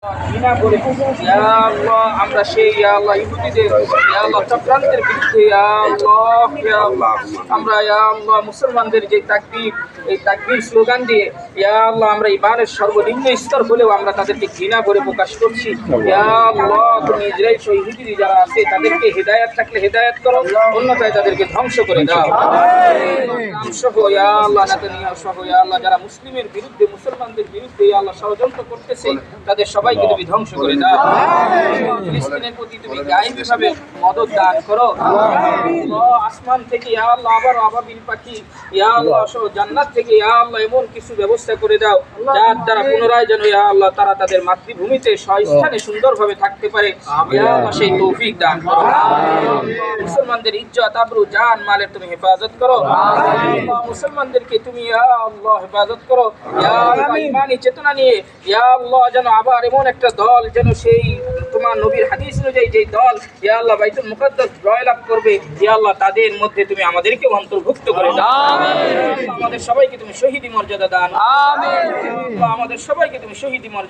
ঘৃণা করে ইয়া আল্লাহ আমরা সেই ইয়া আল্লাহ ইহুদিদের ইয়া আল্লাহ চক্রান্তের বিরুদ্ধে ইয়া আল্লাহ আমরা ইয়া আল্লাহ মুসলমানদের যে তাকবীর এই তাকবীর স্লোগান দিয়ে ইয়া আল্লাহ আমরা ঈমানের সর্বনিম্ন স্তর হলেও আমরা তাদেরকে ঘৃণা করে প্রকাশ করছি। ইয়া আল্লাহ তুমি ইসরাইল সহ ইহুদি যারা আছে তাদেরকে হেদায়েত থাকলে হেদায়েত করো, অন্যথায় তাদেরকে ধ্বংস করে দাও। সহ ইয়া আল্লাহ নেতানিয়াহু সহ ইয়া আল্লাহ যারা মুসলিমের বিরুদ্ধে মুসলমানদের বিরুদ্ধে ইয়া আল্লাহ ষড়যন্ত্র করতেছে তাদের সবাইকে তুমি ধ্বংস করে দাও। ফিলিস্তিনের প্রতি তুমি গায়েবীভাবে মদদ দান করো। আসমান থেকে ইয়া আল্লাহ আবার আবাবিল পাখি ইয়া আল্লাহ সহ জান্নাত থেকে ইয়া আল্লাহ এমন কিছু ব্যবস্থা করে দাও যার দ্বারা পুনরায় যেন ইয়া আল্লাহ তারা তাদের মাতৃভূমিতে স্বস্থানে সুন্দরভাবে থাকতে পারে। ইয়া আল্লাহ সেই তৌফিক দান করো। মুসলমানদের ইজ্জত আবরু জান মালের তুমি হেফাজত করো। মুসলমানদেরকে তুমি ইয়া আল্লাহ হেফাজত করো। ইয়া আল্লাহ ঈমানি চেতনা নিয়ে ইয়া আল্লাহ যেন আবার এমন একটা দল যেন সেই তোমার নবীর হাদিস অনুযায়ী যে দল ইয়া আল্লাহ বাইতুল মুকাদ্দাস জয়লাভ করবে ইয়া আল্লাহ তাদের মধ্যে তুমি আমাদেরকে অন্তর্ভুক্ত করে দাও। আমাদের সবাইকে তুমি শহীদি মর্যাদা দান। আমিন। আমাদের সবাইকে তুমি শহীদি মর্যাদা